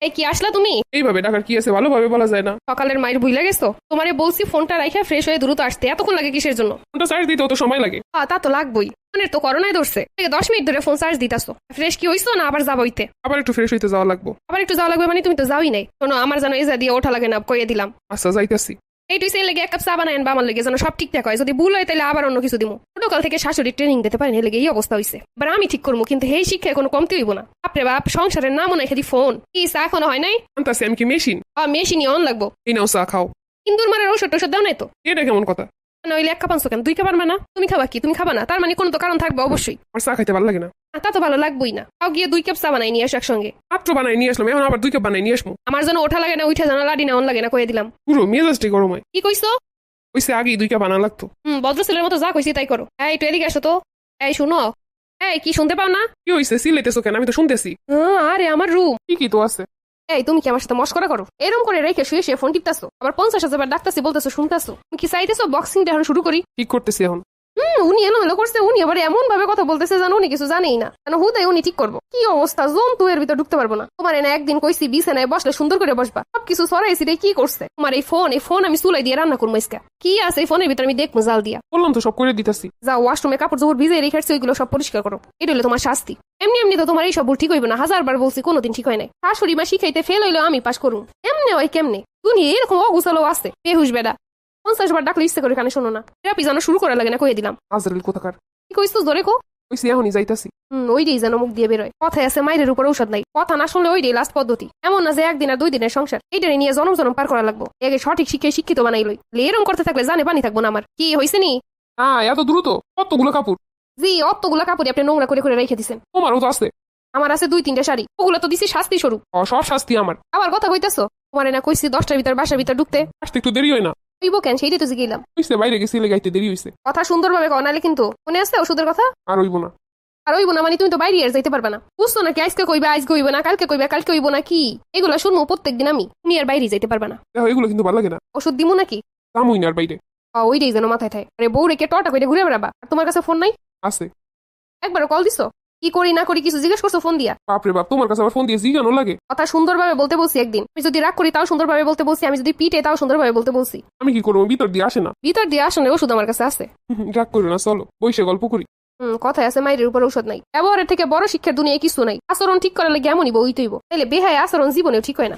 এই কি আসলা তুমি? এইভাবে ডাকার কি আছে, ভালোভাবে বলা যায় না। সকালের মায়ের ভুলে গেছো? তোমারে বলছি ফোনটা রাইখা ফ্রেশ হয়ে দ্রুত আসতে, এতক্ষণ লাগে কিসের জন্য? ফোনটা চার্জ দিতেও তো সময় লাগে। তা তো লাগবেই, ফোনের তো করোনায় ধরছে। 10 মিনিট ধরে ফোন চার্জ দিতাছো, ফ্রেশ কি হইছো না আবার যাবো হইতে? আবার একটু ফ্রেশ হইতে যাওয়া লাগবো। আবার একটু যাওয়া লাগবে মানে তুমি তো যাওই নাই। শোনো, আমার যেন এজা দিয়ে ওঠা লাগে না, কইয়ে দিলাম। আচ্ছা যাইতেছি। এই তুই সেই লেগে এক কাপ চা বানায় আনবা আমার লেগে, যেন সব ঠিকঠাক হয়। যদি ভুল হয় তাহলে আবার অন্য কিছু দিমু। ছোটকাল থেকে শাশুড়ি ট্রেনিং দিতে পারেন, লেগে এই অবস্থা হইছে। এবার আমি ঠিক করবো, কিন্তু এই শিক্ষায় কোনো কমতি হইব না। বাপরে বাপ, সংসারের নাম মনে খালি ফোন। কি চা এখনো হয় নাই? আনতাছি, আমি কি মেশিন? মেশিনই অন লাগবো। এই নাও চা খাও। ইন্দুর মারার ঔষধ টষধ দাও নাই তো? এটা কেমন কথা? নইলে এক কাপ আনছো কেন? 2 কাপ আনবা না? তুমি খাবা কি? তুমি খাবা না তার মানে কোনো তো কারণ থাকবে অবশ্যই। আমার চা খাইতে ভালো লাগে না। তা তো ভালো লাগবেই না। তাও গিয়ে 2 কাপ চা বানাই নিয়ে আসো একসঙ্গে। মাত্র বানাই নিয়ে আসলাম, এখন আবার 2 কাপ বানাই নিয়ে আসবো। আমার জন্য ওঠা লাগে না, উঠে জানা লাডি না অন লাগে না, কয়ে দিলাম। পুরো মেজাজটাই গরম হয়। কি কইছো? ওইসে আগেই 2 কাপ বানা লাগতো। ভদ্র ছেলের মতো যা কইছি তাই করো। এই একটু এদিকে আসো তো। এই শুনো, এই কি শুনতে পাও না? কি হইছে, সিলেতেছো কেন? আমি তো শুনতেছি। আরে আমার রুম। কি তো আছে? এই তুমি কি আমার সাথে মস্করা করো? এরকম করে রেখে শুয়ে শুয়ে ফোন টিপতাছো, আবার 50,000 বার ডাকতাছি বলতেছো শুনতাছো। তুমি কি চাইতেছো বক্সিংটা এখন শুরু করি? ঠিক করতেছি এখন। উনি এলো করছে, উনি আবার এমন ভাবে কথা বলতেছে জানো উনি কিছু জানেই না। কেন হুদাই উনি ঠিক করবো? কি অবস্থা, জন্তু এর ভিতর ঢুকতে পারবো না। তোমার না একদিন কইছি বিছানায় বসলে সুন্দর করে বসবা, সবকিছু সরাইছি রে। কি করছে তোমার এই ফোন? আমি চুলাই দিয়ে রান্না করবো ইসকা। কি আছে এই ফোনের ভিতর আমি দেখবো জাল দিয়া। বললাম তো সব করে দিতেছি। যাও ওয়াশরুমে কাপড় চোপড় ভিজে রেখেছি, ওইগুলো সব পরিষ্কার করো। এটা হলো তোমার শাস্তি। এমনি এমনি তো তোমার এই সব ভুল ঠিক হইবে না, 1000 বার বলছি কোনোদিন ঠিক হয় নাই। শাশুড়ি মা শিখাইতে ফেল হইলো আমি পাস করুন, এমনি ওই কেমনে? তুমি এরকম অগুছালো আছে বেহুশ বেডা। 50 বার ডাকলে ইচ্ছে করে কানে শোনো না। থেরাপি যেন শুরু করা লাগে না, কয়ে দিলাম। আজরাইল কোথাকার। কি কইস তো জোরে কো। ওইসে এখনই যাইতাছি। ওইটাই যেন মুখ দিয়ে বেরোয়। কথায় আছে মায়ের উপর ঔষধ নাই, কথা না শুনলে ওইটাই লাস্ট পদ্ধতি। এমন না যে 1 দিন আর 2 দিনের সংসার, এইটারে নিয়ে জনম জনম পার করা লাগবো। আগে সঠিক শিক্ষায় শিক্ষিত বানাইলই। এরকম করতে থাকলে জানে পানি থাকবো না আমার। কি হয়েছে নি? এত দ্রুত? কতগুলো কাপড়? জি, অতগুলা কাপড় আপনি নোংরা করে করে রেখে দিচ্ছেন। তোমারও তো আছে। আমার আছে 2-3টা শাড়ি, ওগুলো তো দিছি শাস্তি স্বরূপ। সব শাস্তি আমার। আবার কথা কইতাছো? তোমার না কইছি 10টার ভিতর বাসার ভিতর ঢুকতে। আসতে একটু দেরি হয় না? হইব কেন, সেইটাই তো জিগেলাম। হইছে, বাইরে গেছি গাইতে দেরি হইছে। কথা সুন্দরভাবে কও, নাহলে কিন্তু মনে আছে ওষুধের কথা। আর হইব না। আর হইব না মানে তুমি তো বাইরে আর যাইতে পারবে না। বুঝছো নাকি? আজকে কইবে আজকে হইব না, কালকে কইবে কালকে হইব না। কি এগুলা শুনবো প্রত্যেকদিন আমি? তুমি আর বাইরে যাইতে পারবে না। দেখো এগুলো কিন্তু ভালো লাগে না। ওষুধ দিমু নাকি? কামুই না আর বাইরে। ওইটাই যেন মাথায় থাকে। আরে বউ রেখে টটা করে ঘুরে বেড়াবা, আর তোমার কাছে ফোন নাই? আছে। একবারও কল দিছো? কি করি না করি কিছু জিজ্ঞেস করছো ফোন দিয়া? বাপরে বাপ, তোমার কাছে আবার ফোন দিয়ে জিগানো লাগে? কথা সুন্দরভাবে বলতে বলছি একদিন। আমি যদি রাগ করি তাও সুন্দরভাবে বলতে বলছি, আমি যদি পিটে তাও সুন্দরভাবে বলতে বলছি। আমি কি করবো, ভিতর দিয়ে আসে না। ভিতর দিয়ে আসলে ওষুধ আমার কাছে আছে। রাগ করো না, চলো বসে গল্প করি। কথায় আছে মায়ের উপর ঔষধ নাই। ব্যবহারের থেকে বড় শিক্ষার দুনিয়ায় কিছু নাই। আচরণ ঠিক করার লাগে এমনই বই তৈব, তাইলে বেহায় আচরণ জীবনেও ঠিক হয় না।